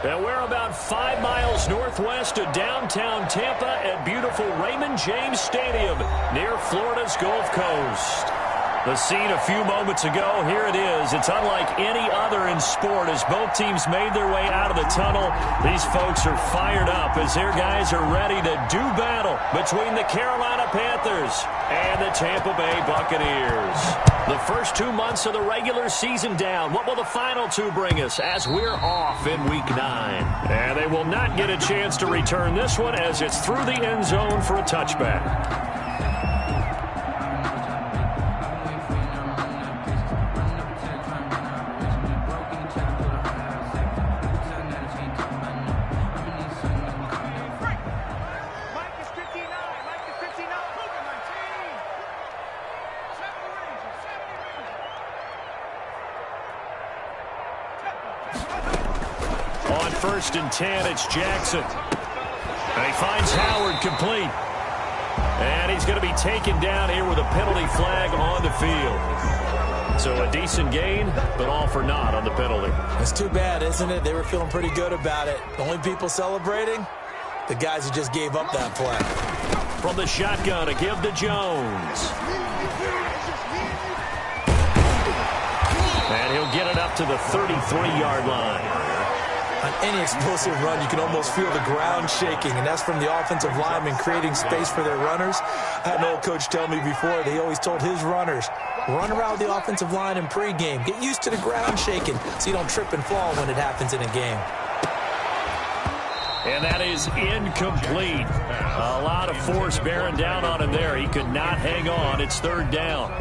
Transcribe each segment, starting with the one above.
And we're about 5 miles northwest of downtown Tampa at beautiful Raymond James Stadium near Florida's Gulf Coast. The scene a few moments ago, here it is. It's unlike any other in sport as both teams made their way out of the tunnel. These folks are fired up as their guys are ready to do battle between the Carolina Panthers and the Tampa Bay Buccaneers. The first 2 months of the regular season down. What will the final two bring us as we're off in Week 9? And they will not get a chance to return this one as it's through the end zone for a touchback. On 1st and 10, it's Jackson. And he finds Howard complete. And he's going to be taken down here with a penalty flag on the field. So a decent gain, but all for naught on the penalty. It's too bad, isn't it? They were feeling pretty good about it. The only people celebrating, the guys who just gave up that play. From the shotgun, a give to Jones. And he'll get it up to the 33-yard line. On any explosive run, you can almost feel the ground shaking, and that's from the offensive linemen creating space for their runners. I had an old coach tell me before, that he always told his runners, run around the offensive line in pregame. Get used to the ground shaking so you don't trip and fall when it happens in a game. And that is incomplete. A lot of force bearing down on him there. He could not hang on. It's 3rd down.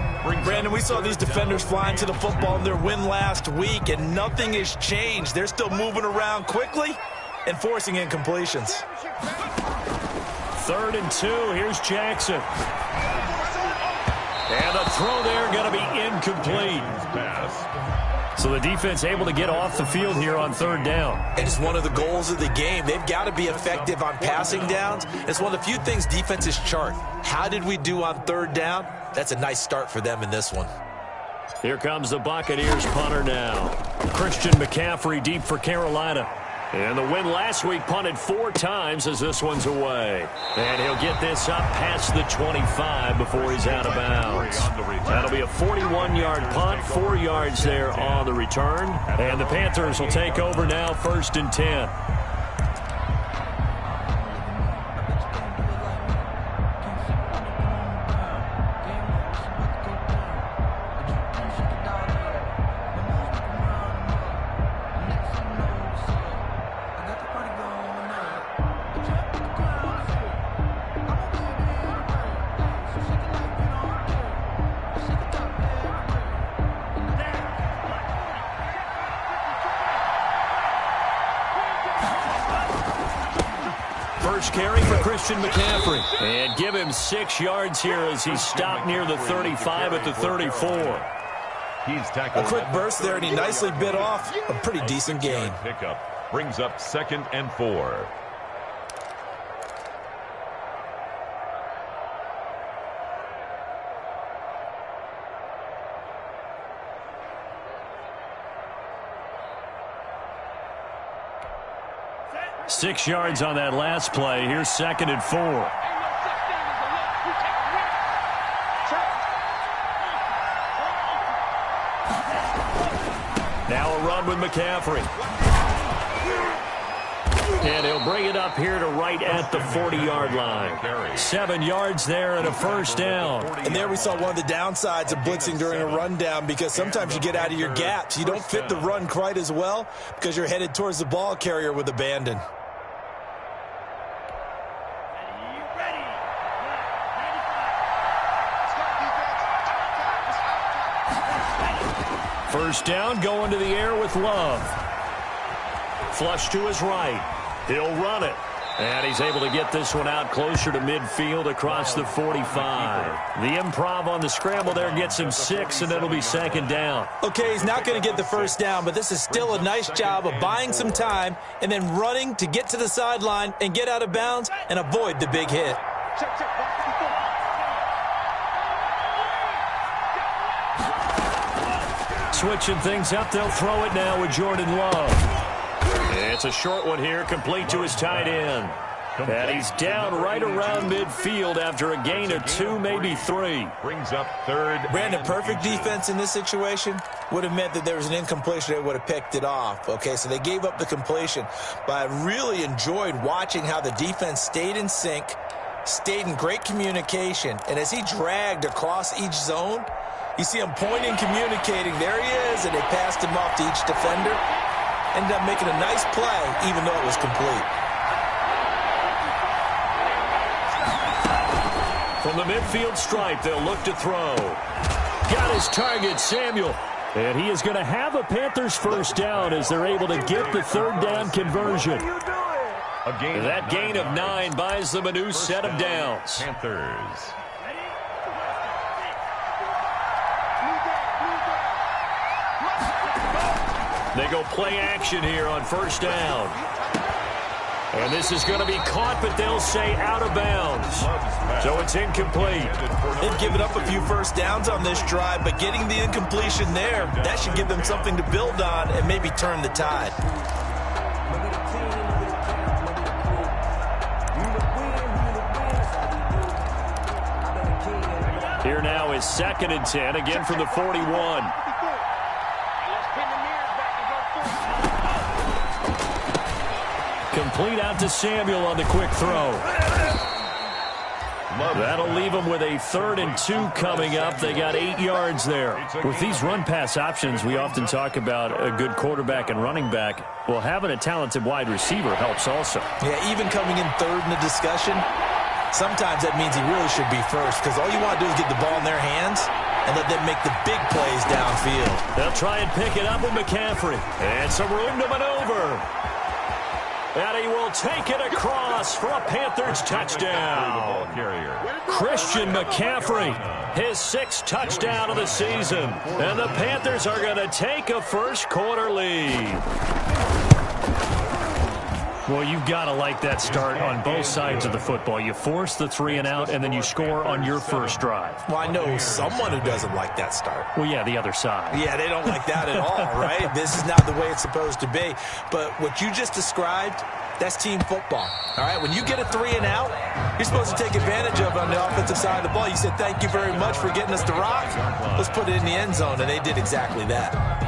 Brandon, we saw these defenders flying to the football in their win last week, and nothing has changed. They're still moving around quickly and forcing incompletions. 3rd and 2. Here's Jackson. And the throw there going to be incomplete. So the defense able to get off the field here on 3rd down. It is one of the goals of the game. They've got to be effective on passing downs. It's one of the few things defenses chart. How did we do on 3rd down? That's a nice start for them in this one. Here comes the Buccaneers punter now. Christian McCaffrey deep for Carolina. And the win last week punted 4 times as this one's away. And he'll get this up past the 25 before he's out of bounds. That'll be a 41-yard punt, 4 yards there on the return. And the Panthers will take over now, 1st and 10. First carry for Christian McCaffrey. And give him 6 yards here as he's stopped near the 35 at the 34. A quick burst there, and he nicely bit off a pretty decent gain. Pickup brings up 2nd and 4. Six yards on that last play. Here's 2nd and 4. Now a run with McCaffrey. And he'll bring it up here to right at the 40-yard line. 7 yards there and a 1st down. And there we saw one of the downsides of blitzing during a rundown, because sometimes you get out of your gaps. You don't fit the run quite as well because you're headed towards the ball carrier with abandon. First down, going to the air with Love. Flush to his right. He'll run it. And he's able to get this one out closer to midfield across the 45. The improv on the scramble there gets him 6, and it'll be 2nd down. Okay, he's not going to get the 1st down, but this is still a nice job of buying some time and then running to get to the sideline and get out of bounds and avoid the big hit. Switching things up, they'll throw it now with Jordan Love. It's a short one here, complete to his tight end. And he's down right around midfield after a gain of 2, maybe 3. Brings up third. Brandon, perfect defense in this situation would have meant that there was an incompletion. They would have picked it off. Okay, so they gave up the completion. But I really enjoyed watching how the defense stayed in sync, stayed in great communication. And as he dragged across each zone, you see him pointing, communicating. There he is, and they passed him off to each defender. Ended up making a nice play, even though it was complete. From the midfield stripe, they'll look to throw. Got his target, Samuel. And he is going to have a Panthers first down as they're able to get the third down conversion. That gain of 9 buys them a new set of downs. Panthers. They go play action here on first down. And this is going to be caught, but they'll say out of bounds. So it's incomplete. They've given up a few first downs on this drive, but getting the incompletion there, that should give them something to build on and maybe turn the tide. Here now is 2nd and 10, again from the 41. Complete out to Samuel on the quick throw. That'll leave them with a 3rd and 2 coming up. They got 8 yards there. With these run-pass options, we often talk about a good quarterback and running back. Well, having a talented wide receiver helps also. Yeah, even coming in 3rd in the discussion, sometimes that means he really should be first, because all you want to do is get the ball in their hands and let them make the big plays downfield. They'll try and pick it up with McCaffrey. And some room to maneuver. And he will take it across for a Panthers touchdown. Christian McCaffrey, his 6th touchdown of the season. And the Panthers are going to take a first-quarter lead. Well, you've got to like that start on both sides of the football. You force the 3 and out, and then you score on your first drive. Well, I know someone who doesn't like that start. Well, yeah, the other side. Yeah, they don't like that at all, right? This is not the way it's supposed to be. But what you just described, that's team football. All right, when you get a 3 and out, you're supposed to take advantage of it on the offensive side of the ball. You said, thank you very much for getting us the rock. Let's put it in the end zone, and they did exactly that.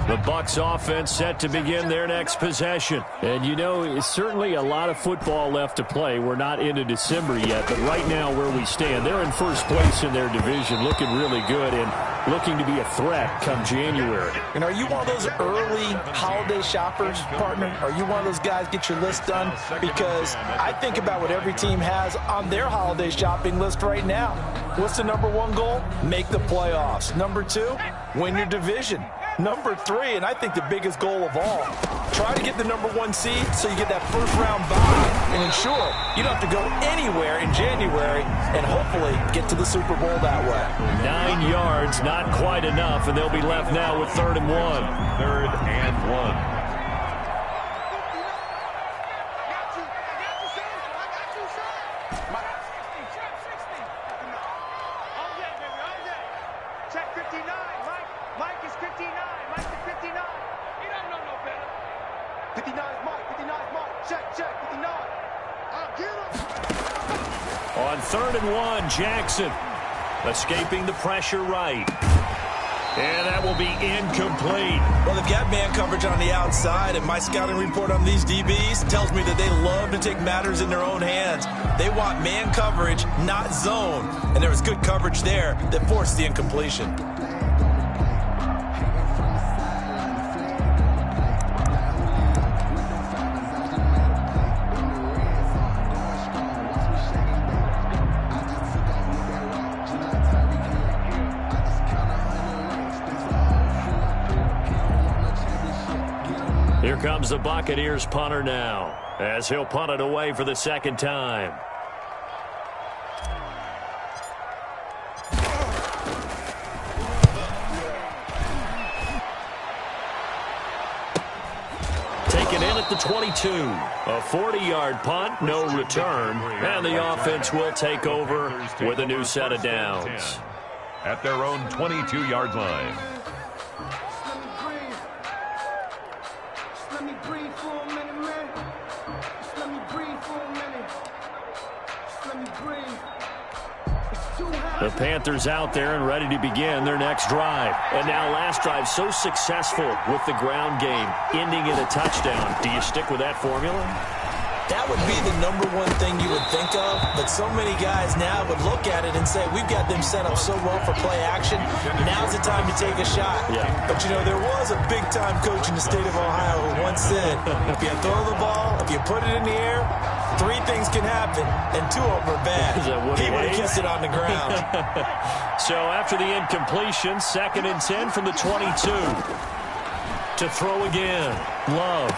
The Bucs offense set to begin their next possession. And, you know, it's certainly a lot of football left to play. We're not into December yet, but right now where we stand, they're in first place in their division, looking really good and looking to be a threat come January. And are you one of those early holiday shoppers, partner? Are you one of those guys get your list done? Because I think about what every team has on their holiday shopping list right now. What's the number 1 goal? Make the playoffs. Number 2, win your division. Number 3, and I think the biggest goal of all, try to get the number 1 seed so you get that first-round bye and ensure you don't have to go anywhere in January and hopefully get to the Super Bowl that way. 9 yards, not quite enough, and they'll be left now with 3rd and 1. 3rd and 1. On 3rd and 1, Jackson escaping the pressure right. And that will be incomplete. Well, they've got man coverage on the outside, and my scouting report on these DBs tells me that they love to take matters in their own hands. They want man coverage, not zone. And there was good coverage there that forced the incompletion. Here comes the Buccaneers punter now, as he'll punt it away for the 2nd time. Taken in at the 22. A 40-yard punt, no return, and the offense will take over with a new set of downs. at their own 22-yard line. The Panthers out there and ready to begin their next drive. And now last drive so successful with the ground game, ending in a touchdown. Do you stick with that formula? That would be the number one thing you would think of, but so many guys now would look at it and say, we've got them set up so well for play action, now's the time to take a shot. Yeah. But, you know, there was a big-time coach in the state of Ohio who once said, if you throw the ball, if you put it in the air, 3 things can happen, and 2 of them are bad. He would have kissed it on the ground. So after the incompletion, 2nd and 10 from the 22. To throw again, Love.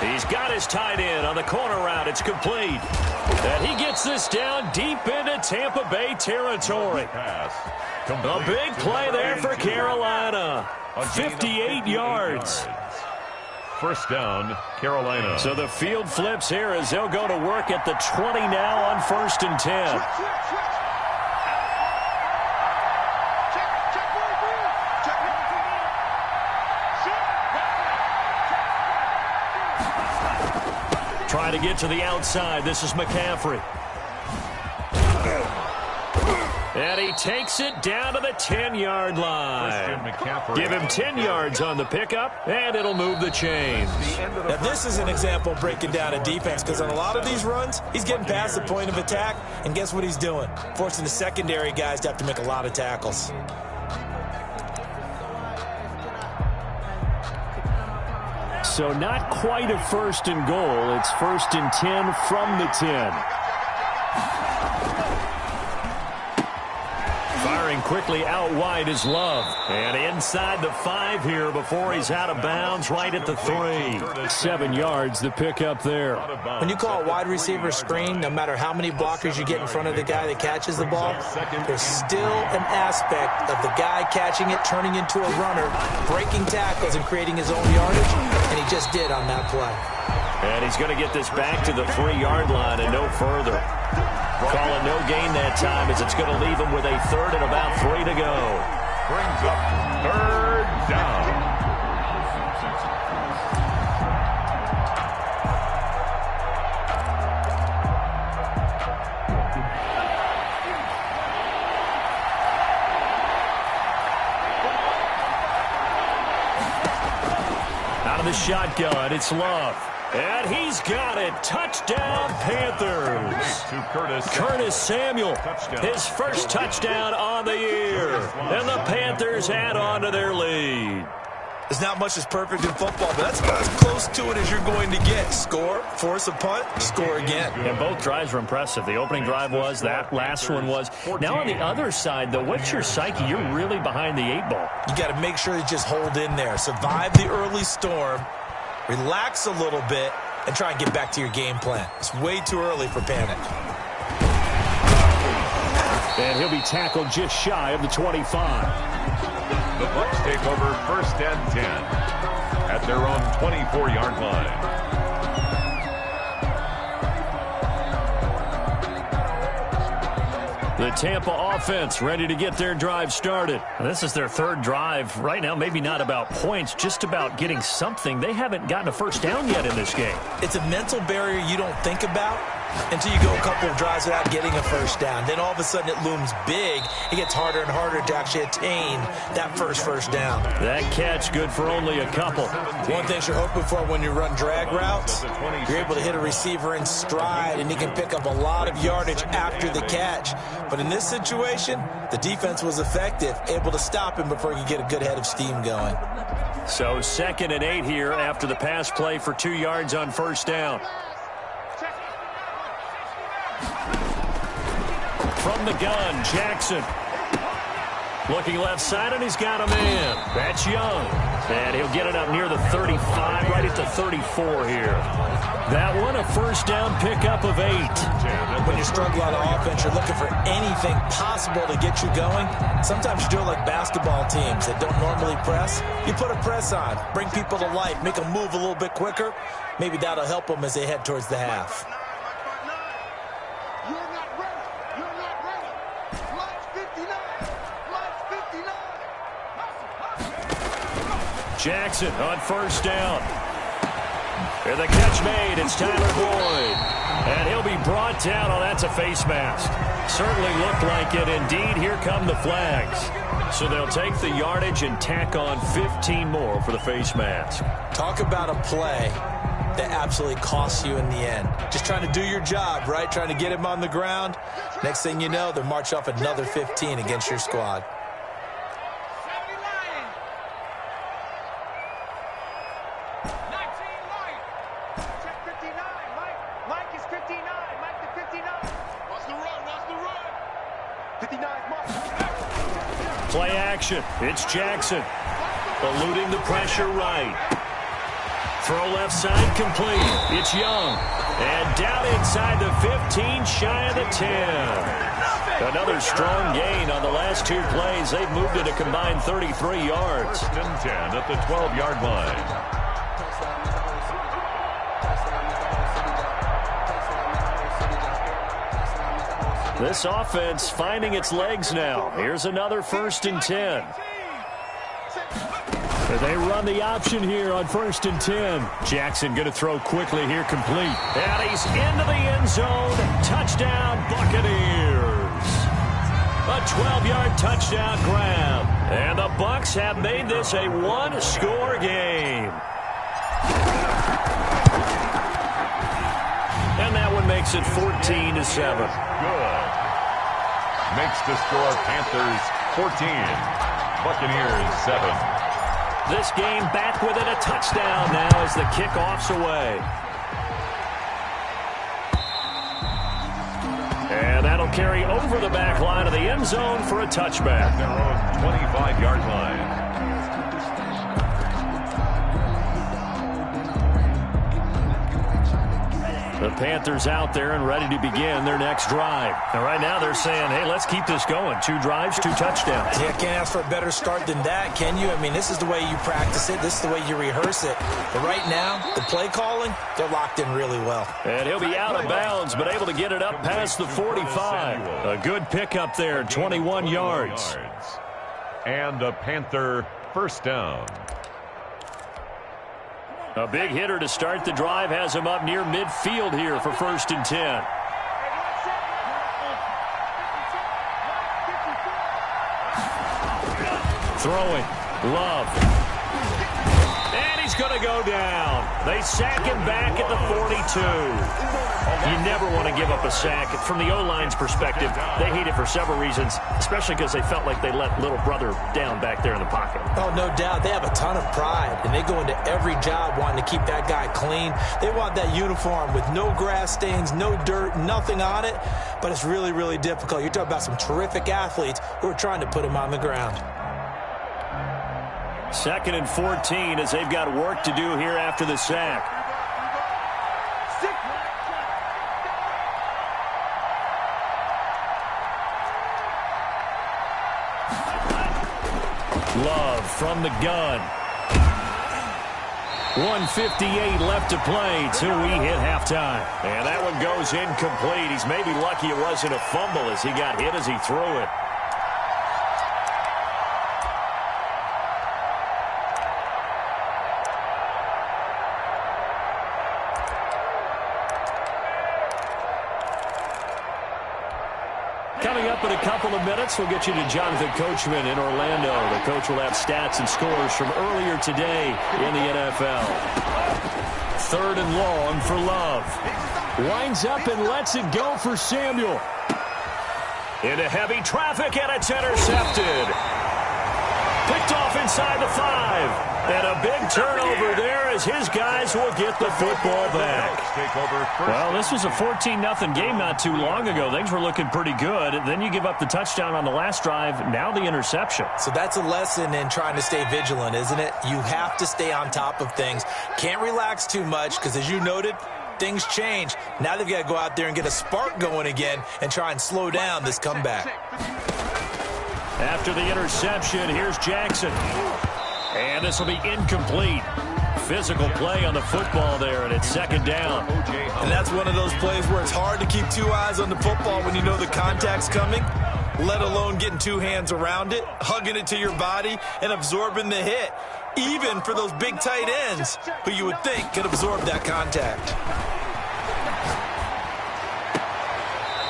He's got his tight end on the corner route. It's complete. And he gets this down deep into Tampa Bay territory. A big play there for Carolina. 58 yards. First down, Carolina. So the field flips here as they'll go to work at the 20 now on 1st and 10. Trying to get to the outside. This is McCaffrey. And he takes it down to the 10-yard line. Give him 10 yards on the pickup, and it'll move the chains. Now, this is an example of breaking down a defense, because on a lot of these runs, he's getting past the point of attack, and guess what he's doing? Forcing the secondary guys to have to make a lot of tackles. So not quite a 1st and goal. It's 1st and 10 from the 10. Firing quickly out wide is Love. And inside the 5 here before he's out of bounds right at the 3. 7 yards the pickup there. When you call a wide receiver screen, no matter how many blockers you get in front of the guy that catches the ball, there's still an aspect of the guy catching it, turning into a runner, breaking tackles and creating his own yardage, and he just did on that play. And he's going to get this back to the 3-yard line and no further. Call it no gain that time as it's going to leave him with a 3rd and about 3 to go. Brings up 3rd down. Out of the shotgun, it's Love. And he's got it. Touchdown, Panthers. To Curtis Samuel, his first touchdown on the year. And the Panthers add on to their lead. There's not much that's perfect in football, but that's about as close to it as you're going to get. Score, force a punt, score again. And both drives were impressive. The opening drive was, that last one was. Now on the other side, though, what's your psyche? You're really behind the 8 ball. You got to make sure you just hold in there. Survive the early storm. Relax a little bit and try and get back to your game plan. It's way too early for panic. And he'll be tackled just shy of the 25. The Bucs take over 1st and 10 at their own 24-yard line. The Tampa offense ready to get their drive started. This is their 3rd drive. Right now, maybe not about points, just about getting something. They haven't gotten a 1st down yet in this game. It's a mental barrier you don't think about until you go a couple of drives without getting a 1st down. Then all of a sudden it looms big. It gets harder and harder to actually attain that first down. That catch good for only a couple. One thing you're hoping for when you run drag routes, you're able to hit a receiver in stride and he can pick up a lot of yardage after the catch. But in this situation, the defense was effective, able to stop him before he could get a good head of steam going. So 2nd and 8 here after the pass play for 2 yards on 1st down. From the gun, Jackson. Looking left side, and he's got a man. That's Young. And he'll get it up near the 35, right at the 34 here. That one, a 1st down pickup of 8. When you struggle on offense, you're looking for anything possible to get you going. Sometimes you do it like basketball teams that don't normally press. You put a press on, bring people to life, make them move a little bit quicker. Maybe that'll help them as they head towards the half. Jackson on first down. And the catch made. It's Tyler Boyd. And he'll be brought down. Oh, that's a face mask. Certainly looked like it. Indeed, here come the flags. So they'll take the yardage and tack on 15 more for the face mask. Talk about a play that absolutely costs you in the end. Just trying to do your job, right? Trying to get him on the ground. Next thing you know, they'll march off another 15 against your squad. Play action. It's Jackson. Eluding the pressure right. Throw left side complete. It's Young. And down inside the 15, shy of the 10. Another strong gain on the last two plays. They've moved it a combined 33 yards. First and 10 at the 12-yard line. This offense finding its legs now. Here's another 1st and 10. They run the option here on 1st and 10. Jackson going to throw quickly here, complete. And he's into the end zone. Touchdown, Buccaneers. A 12-yard touchdown grab. And the Bucs have made this a one-score game. And that one makes it 14-7. Good. Makes the score Panthers 14, Buccaneers 7. This game back within a touchdown now as the kickoff's away. And that'll carry over the back line of the end zone for a touchback. Their own 25-yard line. The Panthers out there and ready to begin their next drive. And right now they're saying, hey, let's keep this going. 2 drives, 2 touchdowns. Yeah, can't ask for a better start than that, can you? I mean, this is the way you practice it. This is the way you rehearse it. But right now, the play calling, they're locked in really well. And he'll be out of bounds, but able to get it up past the 45. A good pickup there, 21 yards. And a Panther first down. A big hitter to start the drive has him up near midfield here for 1st and 10. Throwing. Love. And he's going to go down. They sack him back at the 42. You never want to give up a sack. From the O-line's perspective, they hate it for several reasons, especially because they felt like they let little brother down back there in the pocket. Oh, no doubt. They have a ton of pride, and they go into every job wanting to keep that guy clean. They want that uniform with no grass stains, no dirt, nothing on it, but it's really, really difficult. You're talking about some terrific athletes who are trying to put him on the ground. 2nd and 14 as they've got work to do here after the sack. Love from the gun. 1:58 left to play till we hit halftime. And that one goes incomplete. He's maybe lucky it wasn't a fumble as he got hit as he threw it. Coming up in a couple of minutes, we'll get you to Jonathan Coachman in Orlando. The coach will have stats and scores from earlier today in the NFL. 3rd and long for Love. Winds up and lets it go for Samuel. Into heavy traffic, and it's intercepted. Picked off inside the 5. And a big turnover there as his guys will get the football back. Well, this was a 14-0 game not too long ago. Things were looking pretty good. Then you give up the touchdown on the last drive. Now the interception. So that's a lesson in trying to stay vigilant, isn't it? You have to stay on top of things. Can't relax too much because, as you noted, things change. Now they've got to go out there and get a spark going again and try and slow down this comeback. After the interception, here's Jackson. And this will be incomplete. Physical play on the football there, and it's 2nd down. And that's one of those plays where it's hard to keep 2 eyes on the football when you know the contact's coming, let alone getting 2 hands around it, hugging it to your body, and absorbing the hit. even for those big tight ends who you would think could absorb that contact.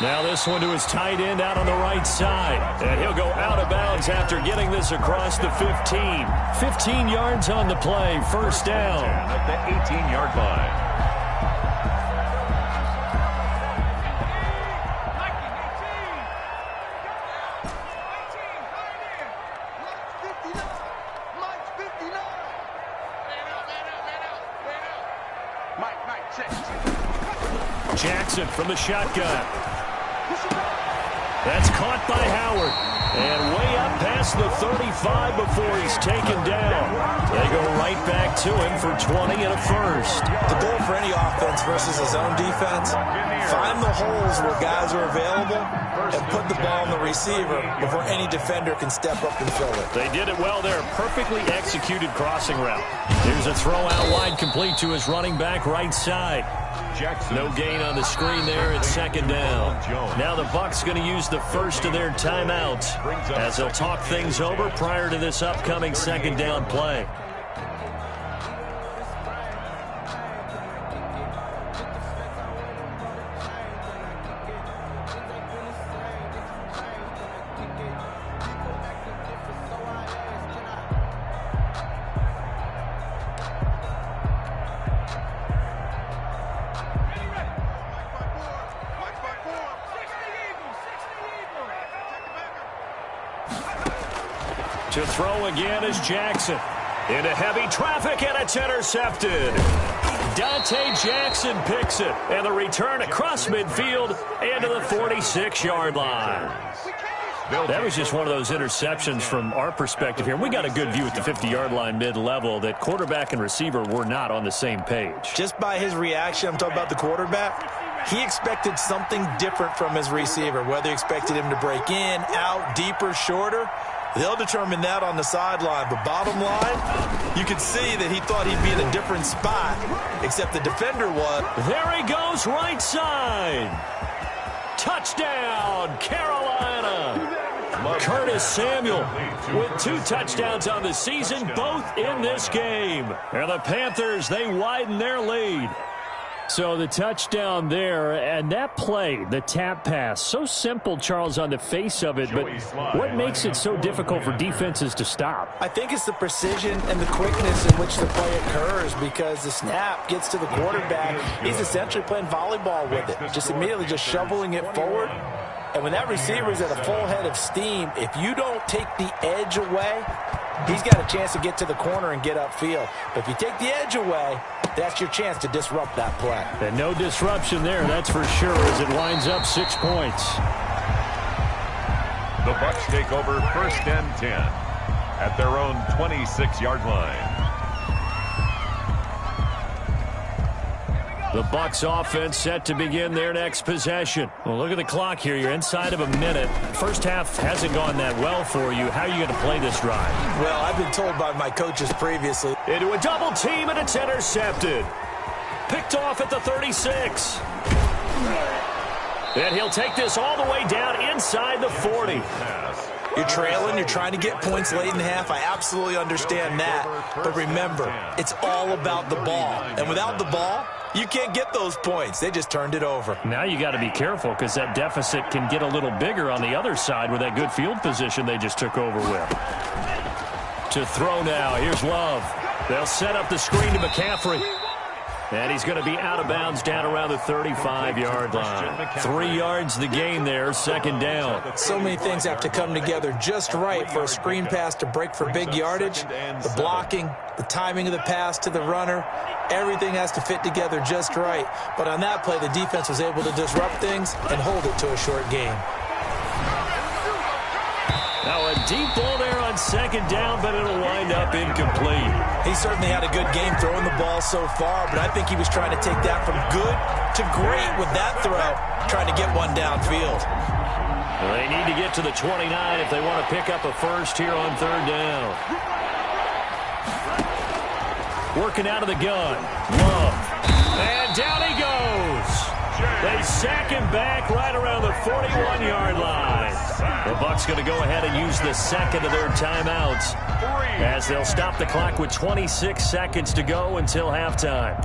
Now this one to his tight end out on the right side. And he'll go out of bounds after getting this across the 15. 15 yards on the play, first down. At the 18-yard line. Jackson from the shotgun. That's caught by Howard. And way up past the 35 before he's taken down. They go right back to him for 20 and a first. The goal for any offense versus his own defense, find the holes where guys are available and put the ball on the receiver before any defender can step up and fill it. They did it well there. Perfectly executed crossing route. Here's a throw out wide complete to his running back right side. No gain on the screen there at second down. Now the Bucs going to use the first of their timeouts as they'll talk things over prior to this upcoming second down play. To throw again is Jackson. Into heavy traffic, and it's intercepted. Dante Jackson picks it, and the return across midfield and to the 46-yard line. That was just one of those interceptions from our perspective here. We got a good view at the 50-yard line mid-level that quarterback and receiver were not on the same page. Just by his reaction, I'm talking about the quarterback, he expected something different from his receiver, whether he expected him to break in, out, deeper, shorter. They'll determine that on the sideline. But bottom line, you could see that he thought he'd be in a different spot, except the defender was. There he goes, right side. Touchdown, Carolina. Curtis Samuel with 2 touchdowns on the season, both in this game. And the Panthers, they widen their lead. So the touchdown there, and that play, the tap pass, so simple, Charles, on the face of it, but what makes it so difficult for defenses to stop? I think it's the precision and the quickness in which the play occurs, because the snap gets to the quarterback. He's essentially playing volleyball with it, just immediately just shoveling it forward. And when that receiver is at a full head of steam, if you don't take the edge away, he's got a chance to get to the corner and get upfield. But if you take the edge away, that's your chance to disrupt that play. And no disruption there, that's for sure, as it winds up 6 points. The Bucs take over first and 10 at their own 26-yard line. The Bucs offense set to begin their next possession. Well, look at the clock here. You're inside of a minute. First half hasn't gone that well for you. How are you going to play this drive? Well, I've been told by my coaches previously. Into a double team, and it's intercepted. Picked off at the 36. And he'll take this all the way down inside the 40. You're trailing, you're trying to get points late in the half. I absolutely understand that. But remember, it's all about the ball. And without the ball, you can't get those points. They just turned it over. Now you got to be careful, because that deficit can get a little bigger on the other side with that good field position they just took over with. To throw now, here's Love. They'll set up the screen to McCaffrey. And he's going to be out of bounds down around the 35-yard line. 3 yards the gain there, second down. So many things have to come together just right for a screen pass to break for big yardage. The blocking, the timing of the pass to the runner, everything has to fit together just right. But on that play, the defense was able to disrupt things and hold it to a short game. Now a deep ball there on second down, but it'll wind up incomplete. He certainly had a good game throwing the ball so far, but I think he was trying to take that from good to great with that throw, trying to get one downfield. Well, they need to get to the 29 if they want to pick up a first here on third down. Working out of the gun. Love. And down he goes. They sack him back right around the 41-yard line. The Bucs going to go ahead and use the second of their timeouts as they'll stop the clock with 26 seconds to go until halftime.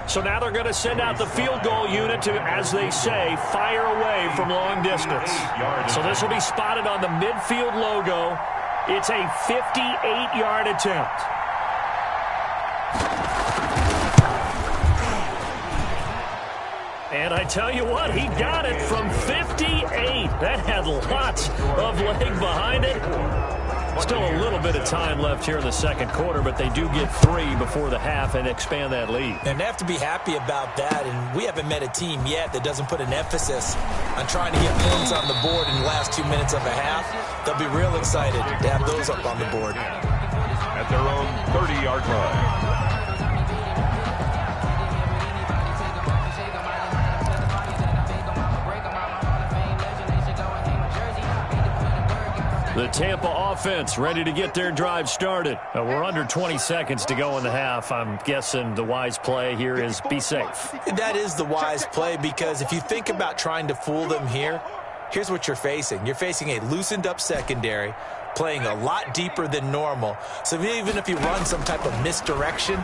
So now they're going to send out the field goal unit to, as they say, fire away from long distance. So this will be spotted on the midfield logo. It's a 58-yard attempt. And I tell you what, he got it from 58. That had lots of leg behind it. Still a little bit of time left here in the second quarter, but they do get 3 before the half and expand that lead. And they have to be happy about that, and we haven't met a team yet that doesn't put an emphasis on trying to get points on the board in the last 2 minutes of a half. They'll be real excited to have those up on the board. At their own 30-yard line. The Tampa offense ready to get their drive started. We're under 20 seconds to go in the half. I'm guessing the wise play here is be safe. That is the wise play, because if you think about trying to fool them here, here's what you're facing. You're facing a loosened up secondary, playing a lot deeper than normal. So even if you run some type of misdirection,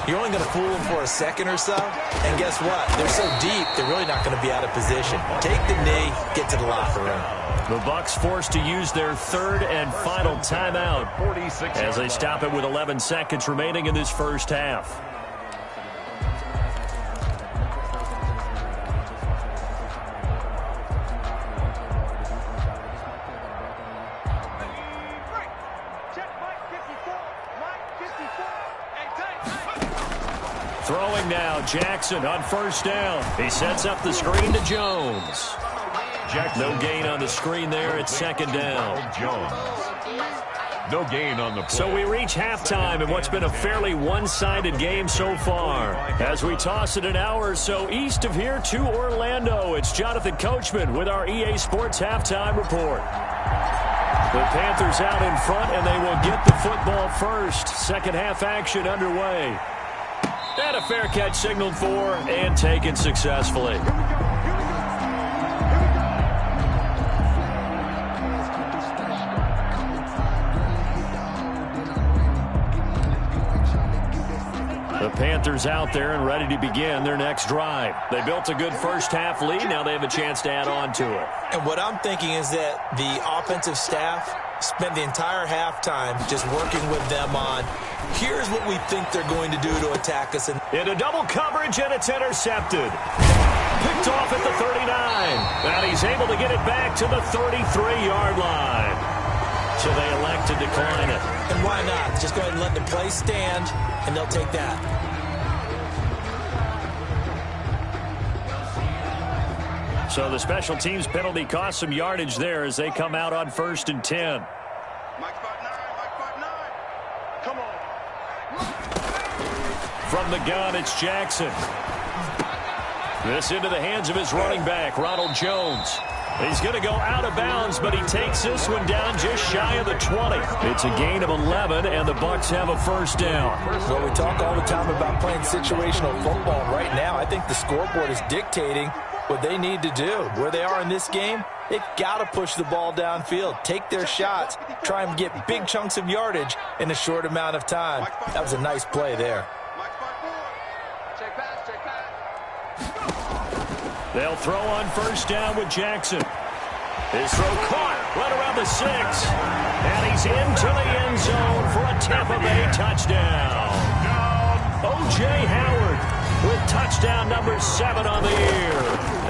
you're only going to fool them for a second or so. And guess what? They're so deep, they're really not going to be out of position. Take the knee, get to the locker room. The Bucs forced to use their third and final timeout as they stop it with 11 seconds remaining in this first half. Throwing now, Jackson on first down. He sets up the screen to Jones. No gain on the screen there. It's second down. Jones. No gain on the play. So we reach halftime in what's been a fairly one-sided game so far. As we toss it an hour or so east of here to Orlando, it's Jonathan Coachman with our EA Sports Halftime Report. The Panthers out in front, and they will get the football first. Second half action underway. And a fair catch signaled for and taken successfully. The Panthers out there and ready to begin their next drive. They built a good first half lead. Now they have a chance to add on to it. And what I'm thinking is that the offensive staff spent the entire halftime just working with them on, here's what we think they're going to do to attack us. Into double coverage, and it's intercepted. Picked off at the 39. And he's able to get it back to the 33-yard line. So they elect to decline it. And why not? Just go ahead and let the play stand, and they'll take that. So the special teams penalty cost some yardage there as they come out on 1st and 10. Come on. From the gun, it's Jackson. This into the hands of his running back, Ronald Jones. He's going to go out of bounds, but he takes this one down just shy of the 20. It's a gain of 11, and the Bucs have a first down. Well, we talk all the time about playing situational football. Right now, I think the scoreboard is dictating what they need to do. Where they are in this game, they've got to push the ball downfield, take their shots, try and get big chunks of yardage in a short amount of time. That was a nice play there. They'll throw on first down with Jackson. His throw caught right around the 6. And he's into the end zone for a Tampa Bay touchdown. O.J. Howard with touchdown number 7 on the year.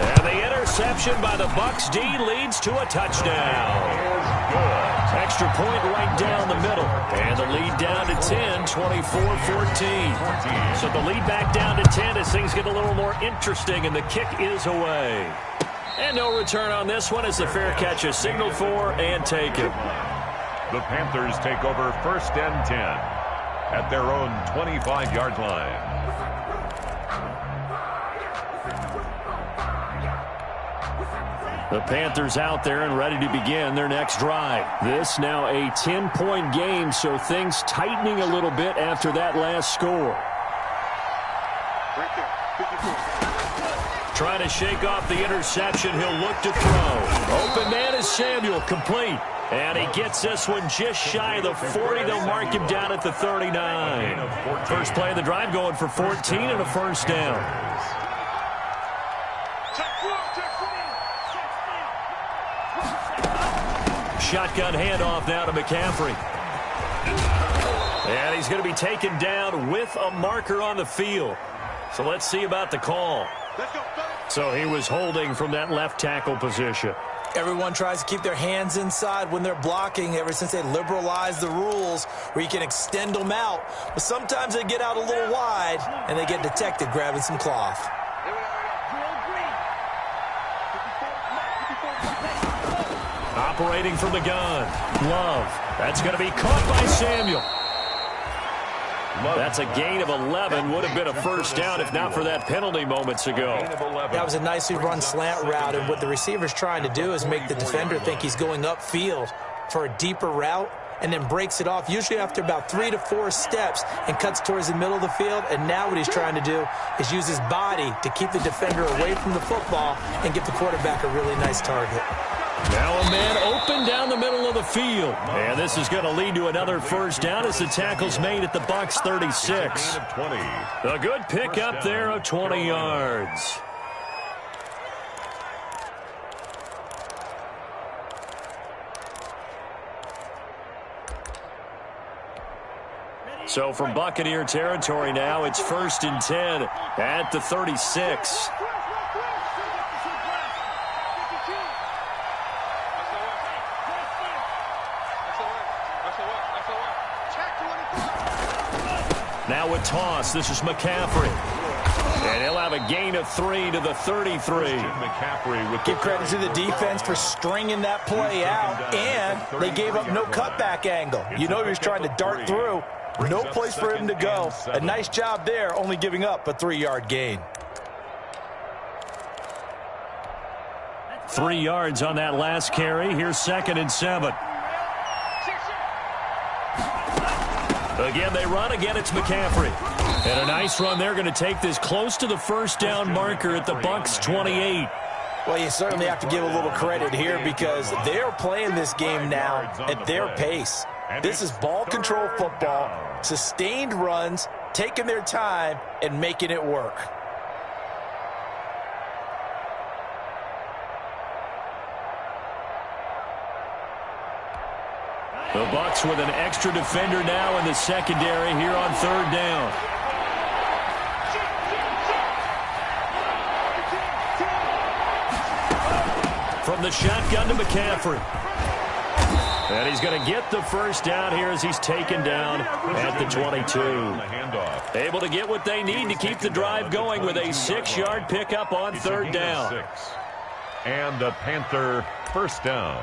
And the interception by the Bucs D leads to a touchdown. Extra point right down the middle. And the lead down to 10, 24-14. So the lead back down to 10 as things get a little more interesting, and the kick is away. And no return on this one as the fair catch is signaled for and taken. The Panthers take over 1st and 10 at their own 25-yard line. The Panthers out there and ready to begin their next drive. This now a 10-point game, so things tightening a little bit after that last score. Right there. Trying to shake off the interception. He'll look to throw. Open man is Samuel, complete. And he gets this one just shy of the 40. They'll mark him down at the 39. First play of the drive going for 14 and a first down. Shotgun handoff now to McCaffrey. And he's going to be taken down with a marker on the field. So let's see about the call. So he was holding from that left tackle position. Everyone tries to keep their hands inside when they're blocking ever since they liberalized the rules where you can extend them out. But sometimes they get out a little wide and they get detected grabbing some cloth. Operating from the gun. Love. That's going to be caught by Samuel. That's a gain of 11. Would have been a first down if not for that penalty moments ago. That was a nicely run slant route, and what the receiver's trying to do is make the defender think he's going upfield for a deeper route and then breaks it off, usually after about 3 to 4 steps, and cuts towards the middle of the field. And now what he's trying to do is use his body to keep the defender away from the football and give the quarterback a really nice target. Now a man open down the middle of the field. And this is going to lead to another first down as the tackle's made at the Bucs 36. A good pick up there of 20 yards. So from Buccaneer territory now, it's 1st and 10 at the 36. Now a toss. This is McCaffrey. And he'll have a gain of 3 to the 33. Give credit to the defense for stringing that play out, and they gave up no cutback angle. You know he was trying to dart through. No place for him to go. A nice job there, only giving up a 3-yard gain. 3 yards on that last carry. Here's 2nd and 7. Again, they run. Again, it's McCaffrey. And a nice run. They're going to take this close to the first down marker at the Bucs 28. Well, you certainly have to give a little credit here because they're playing this game now at their pace. This is ball control football, sustained runs, taking their time, and making it work. The Bucs with an extra defender now in the secondary here on 3rd down. From the shotgun to McCaffrey. And he's going to get the first down here as he's taken down at the 22. Able to get what they need to keep the drive going with a 6-yard pickup on 3rd down. And the Panther first down.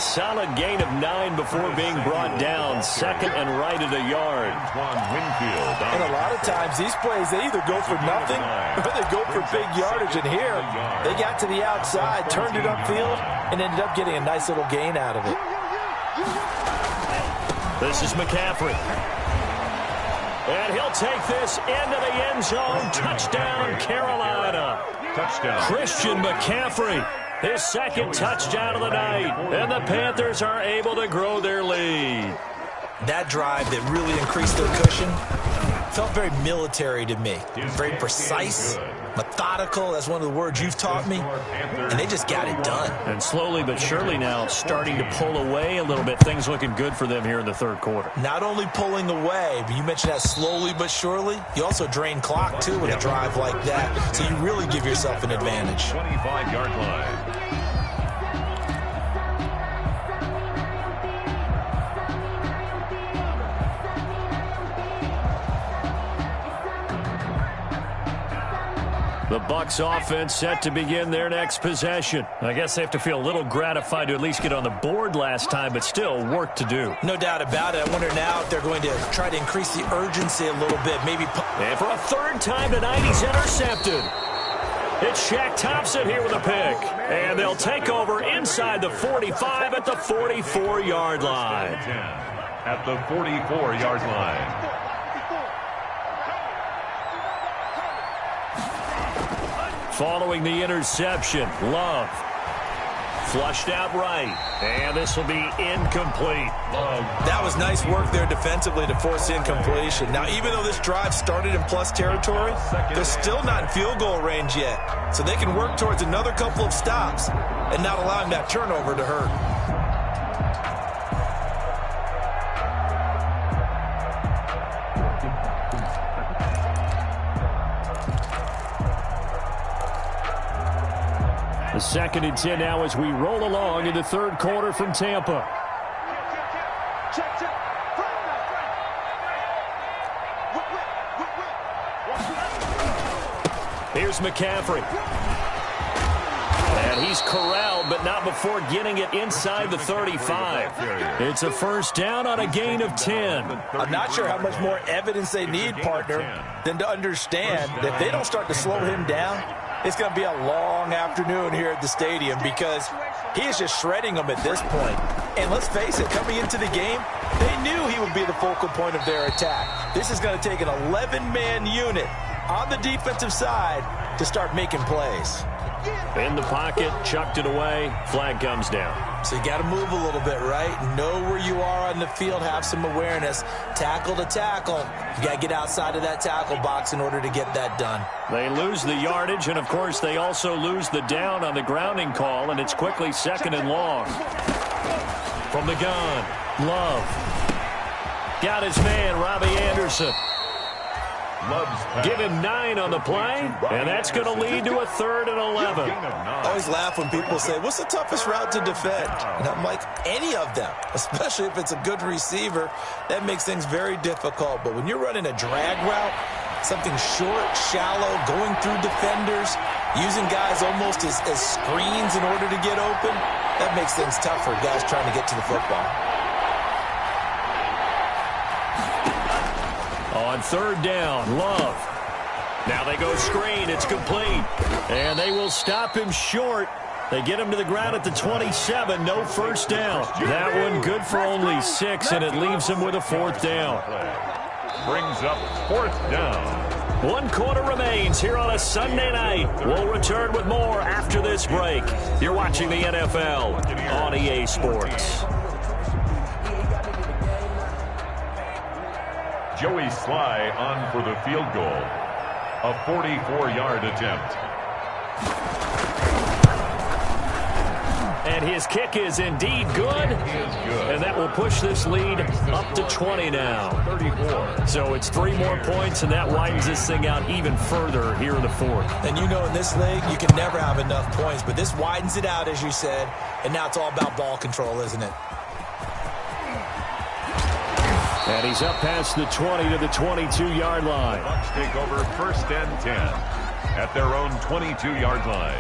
Solid gain of 9 before being brought down. 2nd and right at a yard. And a lot of times these plays, they either go for nothing or they go for big yardage. And here, they got to the outside, turned it upfield, and ended up getting a nice little gain out of it. This is McCaffrey. And he'll take this into the end zone. Touchdown, Carolina. Touchdown. Christian McCaffrey. His 2nd touchdown of the night. And the Panthers are able to grow their lead. That drive that really increased their cushion felt very military to me. Very precise, methodical. That's one of the words you've taught me. And they just got it done. And slowly but surely now starting to pull away a little bit. Things looking good for them here in the 3rd quarter. Not only pulling away, but you mentioned that slowly but surely. You also drain clock, too, with a drive like that. So you really give yourself an advantage. 25-yard line. The Bucs offense set to begin their next possession. I guess they have to feel a little gratified to at least get on the board last time, but still work to do. No doubt about it. I wonder now if they're going to try to increase the urgency a little bit. Maybe. And for a third time tonight, he's intercepted. It's Shaq Thompson here with a pick. And they'll take over inside the 45 at the 44-yard line. At the 44-yard line. Following the interception, Love flushed out right, and this will be incomplete. That was nice work there defensively to force incompletion. Now, even though this drive started in plus territory, they're still not in field goal range yet, so they can work towards another couple of stops and not allowing that turnover to hurt. Second and 10 now as we roll along in the third quarter from Tampa. Here's McCaffrey. And he's corralled, but not before getting it inside the 35. It's a first down on a gain of 10. I'm not sure how much more evidence they need, partner, than to understand that if they don't start to slow him down, it's going to be a long afternoon here at the stadium because he is just shredding them at this point. And let's face it, coming into the game, they knew he would be the focal point of their attack. This is going to take an 11-man unit on the defensive side to start making plays. In the pocket, chucked it away, flag comes down. So you got to move a little bit, right? Know where you are on the field, have some awareness. Tackle to tackle. You got to get outside of that tackle box in order to get that done. They lose the yardage, and of course they also lose the down on the grounding call, and it's quickly second and long. From the gun, Love. Got his man, Robbie Anderson. Give him 9 on the play, and that's going to lead to a 3rd and 11. I always laugh when people say, what's the toughest route to defend? And I'm like, any of them, especially if it's a good receiver. That makes things very difficult. But when you're running a drag route, something short, shallow, going through defenders, using guys almost as screens in order to get open, that makes things tough for guys trying to get to the football. On third down, Love. Now they go screen. It's complete. And they will stop him short. They get him to the ground at the 27. No first down. That one good for only 6, and it leaves him with a 4th down. Brings up 4th down. 1 quarter remains here on a Sunday night. We'll return with more after this break. You're watching the NFL on EA Sports. Joey Sly on for the field goal. A 44-yard attempt. And his kick is indeed good. And that will push this lead up to 20 now. 34. So it's 3 more points, and that widens this thing out even further here in the 4th. And you know in this league, you can never have enough points. But this widens it out, as you said. And now it's all about ball control, isn't it? And he's up past the 20 to the 22-yard line. Bucs take over 1st and 10 at their own 22-yard line.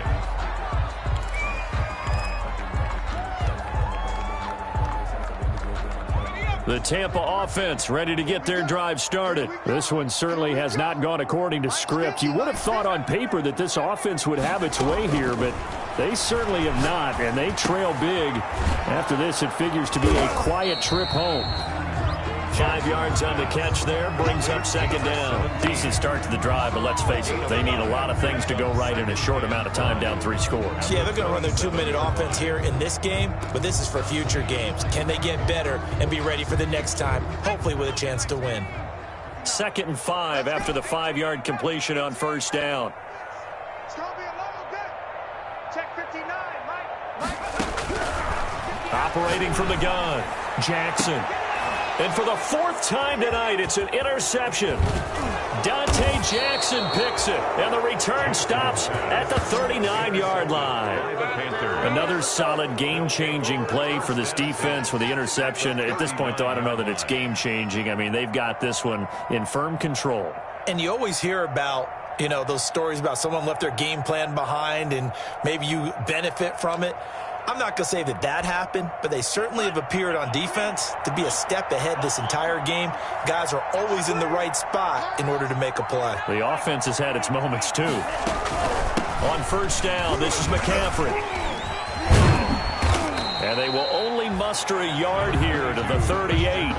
The Tampa offense ready to get their drive started. This one certainly has not gone according to script. You would have thought on paper that this offense would have its way here, but they certainly have not, and they trail big. After this, it figures to be a quiet trip home. 5 yards on the catch there, brings up 2nd down. Decent start to the drive, but let's face it, they need a lot of things to go right in a short amount of time, down 3 scores. Yeah, they're going to run their 2-minute offense here in this game, but this is for future games. Can they get better and be ready for the next time, hopefully with a chance to win? 2nd and 5 after the 5-yard completion on 1st down. It's going to be a long day. Check 59, Mike. Operating from the gun, Jackson. And for the 4th time tonight, it's an interception. Dante Jackson picks it, and the return stops at the 39-yard line. Another solid game-changing play for this defense with the interception. At this point, though, I don't know that it's game-changing. I mean, they've got this one in firm control. And you always hear about You know, those stories about someone left their game plan behind and maybe you benefit from it. I'm not going to say that that happened, but they certainly have appeared on defense to be a step ahead this entire game. Guys are always in the right spot in order to make a play. The offense has had its moments, too. On first down, this is McCaffrey. And they will only muster a yard here to the 38.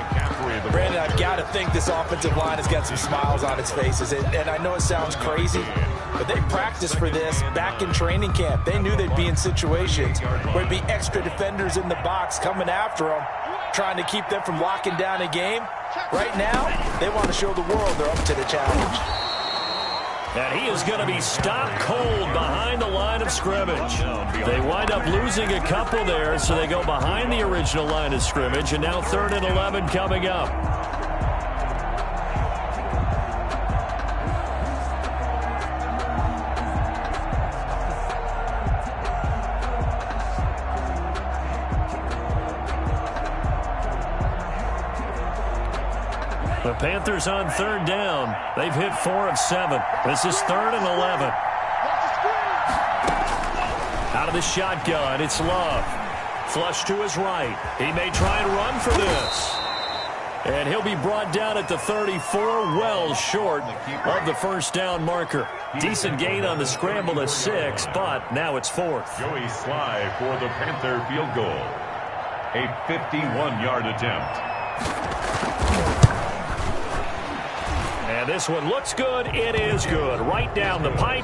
Brandon, I've got to think this offensive line has got some smiles on its faces. And I know it sounds crazy, but they practiced for this back in training camp. They knew they'd be in situations where there'd be extra defenders in the box coming after them, trying to keep them from locking down a game. Right now, they want to show the world they're up to the challenge. And he is going to be stopped cold behind the line of scrimmage. They wind up losing a couple there, so they go behind the original line of scrimmage, and now 3rd and 11 coming up. The Panthers on 3rd down. They've hit 4 of 7. This is 3rd and 11. Out of the shotgun, it's Love. Flush to his right. He may try and run for this. And he'll be brought down at the 34, well short of the first down marker. Decent gain on the scramble to 6, but now it's 4th. Joey Sly for the Panther field goal. A 51-yard attempt. And this one looks good. It is good. Right down the pipe.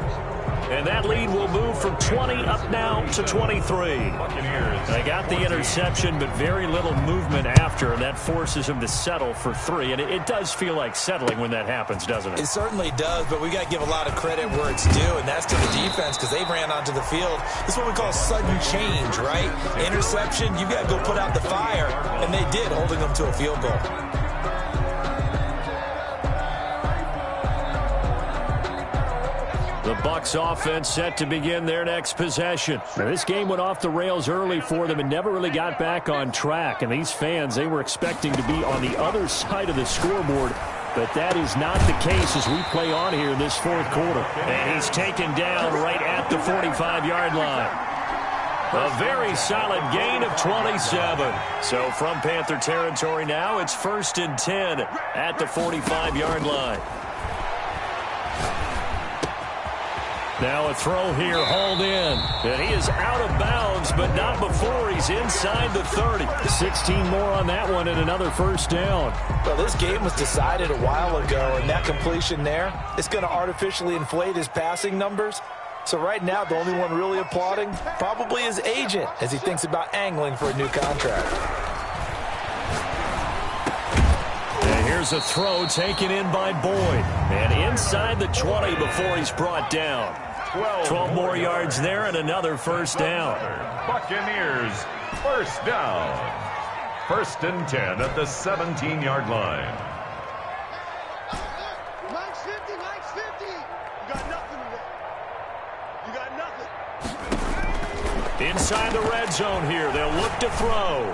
And that lead will move from 20 up now to 23. They got the interception, but very little movement after, and that forces him to settle for 3. And it does feel like settling when that happens, doesn't it? It certainly does, but we got to give a lot of credit where it's due, and that's to the defense because they ran onto the field. This is what we call sudden change, right? Interception, you got to go put out the fire, and they did, holding them to a field goal. The Bucs offense set to begin their next possession. Now, this game went off the rails early for them and never really got back on track. And these fans, they were expecting to be on the other side of the scoreboard. But that is not the case as we play on here in this 4th quarter. And he's taken down right at the 45-yard line. A very solid gain of 27. So from Panther territory now, it's 1st and 10 at the 45-yard line. Now a throw here, hauled in. And he is out of bounds, but not before he's inside the 30. 16 more on that one and another first down. Well, this game was decided a while ago, and that completion there is going to artificially inflate his passing numbers. So right now, the only one really applauding probably his agent as he thinks about angling for a new contract. And here's a throw taken in by Boyd. And inside the 20 before he's brought down. 12 more yards there and another first down. Buccaneers, first down. 1st and 10 at the 17-yard line. Mike's 50, Mike's 50. You got nothing today. You got nothing. Inside the red zone here. They'll look to throw.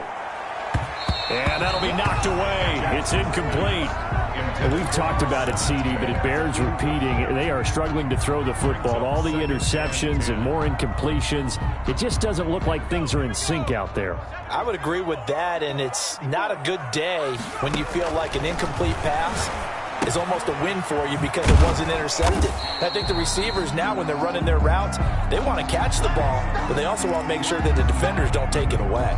And that'll be knocked away. It's incomplete. And we've talked about it, CD, but it bears repeating. They are struggling to throw the football. All the interceptions and more incompletions. It just doesn't look like things are in sync out there. I would agree with that, and it's not a good day when you feel like an incomplete pass is almost a win for you because it wasn't intercepted. I think the receivers now, when they're running their routes, they want to catch the ball, but they also want to make sure that the defenders don't take it away.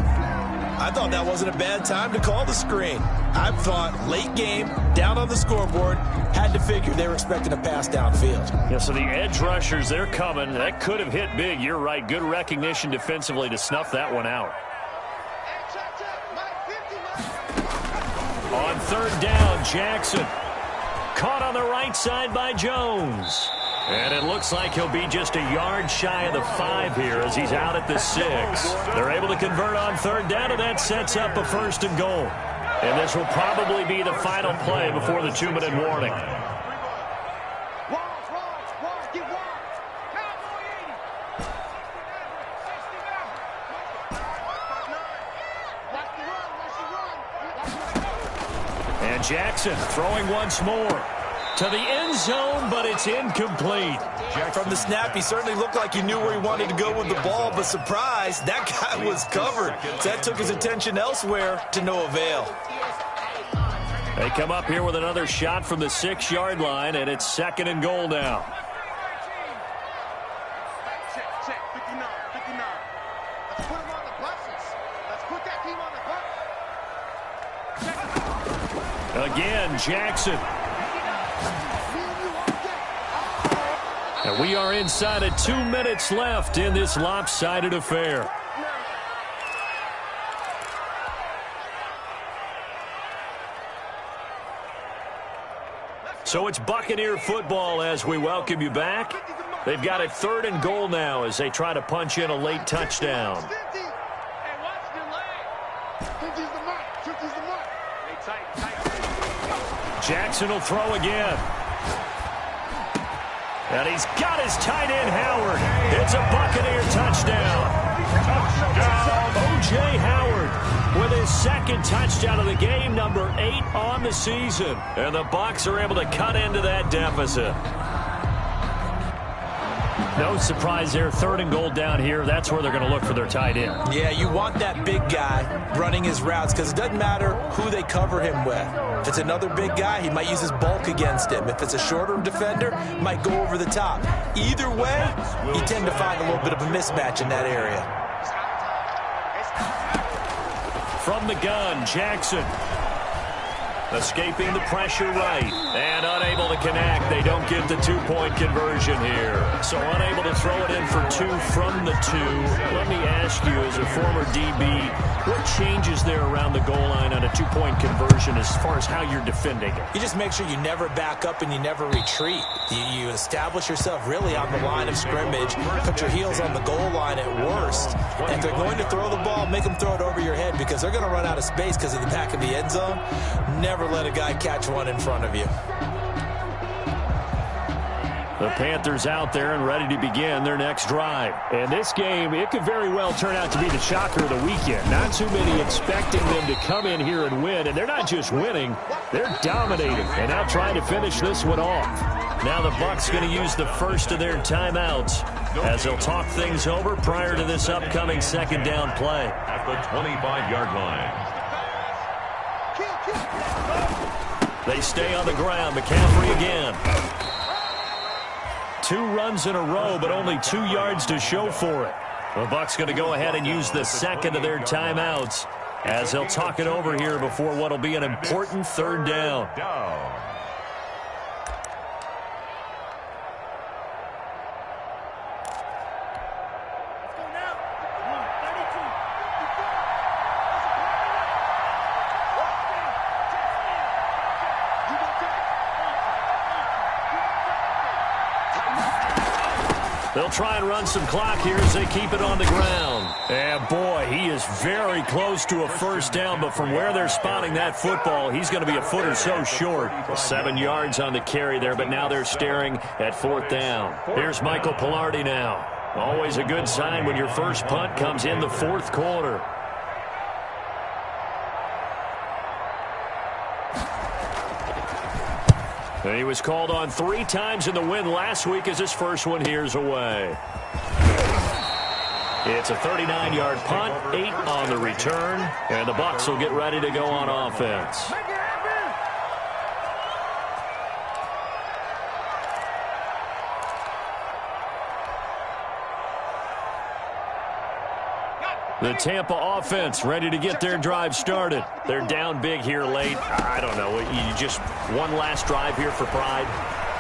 I thought that wasn't a bad time to call the screen. I thought late game, down on the scoreboard, had to figure they were expecting a pass downfield. Yeah, so the edge rushers, they're coming. That could have hit big. You're right. Good recognition defensively to snuff that one out. On 3rd down, Jackson. Caught on the right side by Jones. And it looks like he'll be just a yard shy of the 5 here as he's out at the 6. They're able to convert on 3rd down, and that sets up a 1st and goal. And this will probably be the final play before the 2-minute warning. And Jackson throwing once more. To the end zone, but it's incomplete. From the snap, he certainly looked like he knew where he wanted to go with the ball, but surprise, that guy was covered. So that took his attention elsewhere to no avail. They come up here with another shot from the 6-yard line, and it's 2nd and goal now. Check, 59, 59. Let's put him on the buses. Let's put that team on the bus. Again, Jackson. And we are inside of 2 minutes left in this lopsided affair. So it's Buccaneer football as we welcome you back. They've got it 3rd and goal now as they try to punch in a late touchdown. Jackson will throw again. And he's got his tight end, Howard. It's a Buccaneer touchdown. O.J. Howard with his 2nd touchdown of the game, number 8 on the season. And the Bucs are able to cut into that deficit. No surprise there, 3rd and goal down here. That's where they're going to look for their tight end. Yeah, you want that big guy running his routes because it doesn't matter who they cover him with. If it's another big guy, he might use his bulk against him. If it's a shorter defender, he might go over the top. Either way, you tend to find a little bit of a mismatch in that area. From the gun, Jackson. Escaping the pressure right. And unable to connect. They don't get the 2-point conversion here. So unable to throw it in for 2 from the 2. Let me ask you, as a former DB, what changes there around the goal line on a 2-point conversion as far as how you're defending it? You just make sure you never back up and you never retreat. You establish yourself really on the line of scrimmage. Put your heels on the goal line at worst. And if they're going to throw the ball, make them throw it over your head because they're going to run out of space because of the back of the end zone. Never let a guy catch one in front of you. The Panthers out there and ready to begin their next drive. And this game, it could very well turn out to be the shocker of the weekend. Not too many expecting them to come in here and win. And they're not just winning, they're dominating. And now trying to finish this one off. Now the Bucs going to use the first of their timeouts as they'll talk things over prior to this upcoming 2nd down play. At the 25-yard line. They stay on the ground. McCaffrey again. 2 runs in a row, but only 2 yards to show for it. The Bucs going to go ahead and use the 2nd of their timeouts as they'll talk it over here before what will be an important 3rd down. They'll try and run some clock here as they keep it on the ground. And boy, he is very close to a 1st down, but from where they're spotting that football, he's going to be a foot or so short. 7 yards on the carry there, but now they're staring at 4th down. Here's Michael Pilardi now. Always a good sign when your first punt comes in the 4th quarter. And he was called on 3 times in the win last week as his first one here's away. It's a 39-yard punt, 8 on the return, and the Bucs will get ready to go on offense. The Tampa offense ready to get their drive started. They're down big here late. I don't know. You just one last drive here for pride.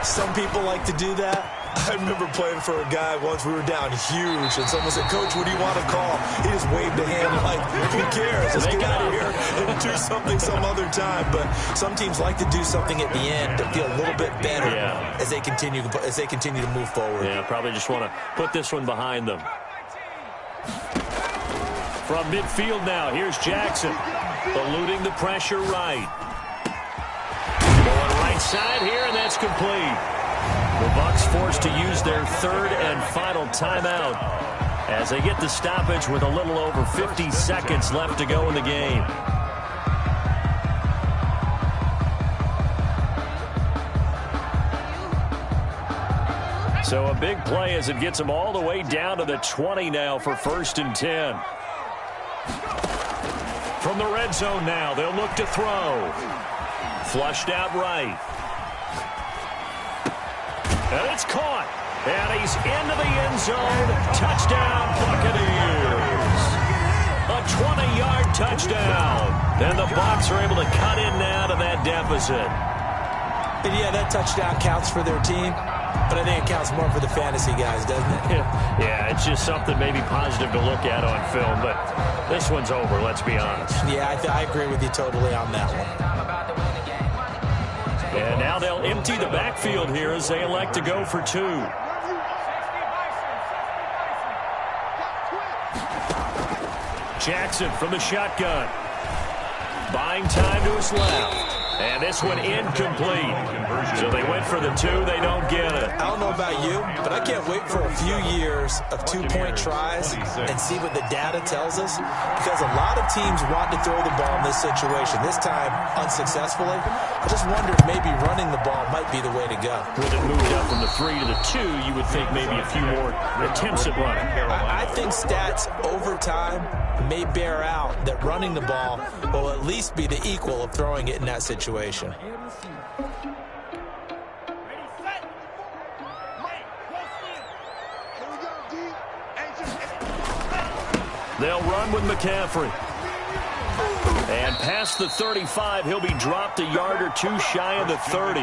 Some people like to do that. I remember playing for a guy once. We were down huge, and someone said, "Coach, what do you want to call?" He just waved a hand like, "Who cares? Let's get out of here and do something some other time." But some teams like to do something at the end to feel a little bit better as they continue to move forward. Yeah, probably just want to put this one behind them. From midfield now, here's Jackson. Eluding the pressure right. Going right side here, and that's complete. The Bucs forced to use their 3rd and final timeout as they get the stoppage with a little over 50 seconds left to go in the game. So a big play as it gets them all the way down to the 20 now for 1st and 10. From the red zone now, they'll look to throw. Flushed out right. And it's caught. And he's into the end zone. Touchdown, Buccaneers. A 20-yard touchdown. And the Bucs are able to cut in now to that deficit. And yeah, that touchdown counts for their team. But I think it counts more for the fantasy guys, doesn't it? Yeah, it's just something maybe positive to look at on film. But this one's over, let's be honest. Yeah, I agree with you totally on that one. And now they'll empty the backfield here as they elect to go for 2. Jackson from the shotgun. Buying time to his left. And this one incomplete. So they went for the 2. They don't get it. I don't know about you, but I can't wait for a few years of 2-point tries and see what the data tells us. Because a lot of teams want to throw the ball in this situation. This time, unsuccessfully. I just wonder if maybe running the ball might be the way to go. With it moved up from the 3 to the 2, you would think maybe a few more attempts at running. I think stats over time may bear out that running the ball will at least be the equal of throwing it in that situation. They'll run with McCaffrey. And past the 35, he'll be dropped a yard or 2 shy of the 30.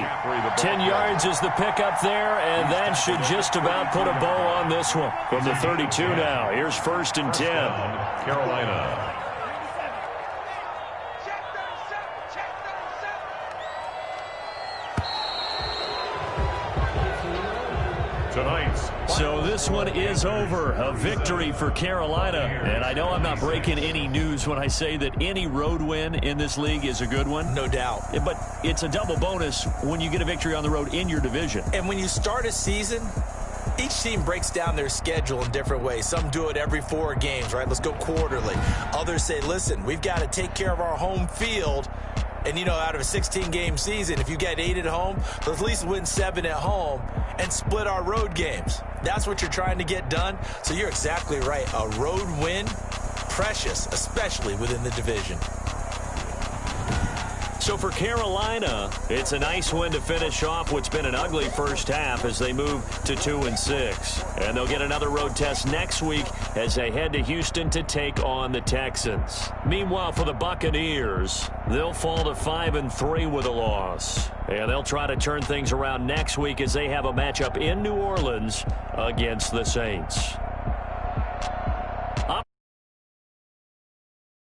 10 yards is the pickup there, and that should just about put a bow on this one. From the 32 now, here's 1st and 10. Carolina. So this one is over. A victory for Carolina. And I know I'm not breaking any news when I say that any road win in this league is a good one. No doubt. But it's a double bonus when you get a victory on the road in your division. And when you start a season, each team breaks down their schedule in different ways. Some do it every 4 games, right? Let's go quarterly. Others say, listen, we've got to take care of our home field. And, you know, out of a 16-game season, if you get 8 at home, let's at least win 7 at home and split our road games. That's what you're trying to get done. So you're exactly right. A road win, precious, especially within the division. So for Carolina, it's a nice win to finish off what's been an ugly first half as they move to 2-6. And they'll get another road test next week as they head to Houston to take on the Texans. Meanwhile, for the Buccaneers, they'll fall to 5-3 with a loss. And they'll try to turn things around next week as they have a matchup in New Orleans against the Saints.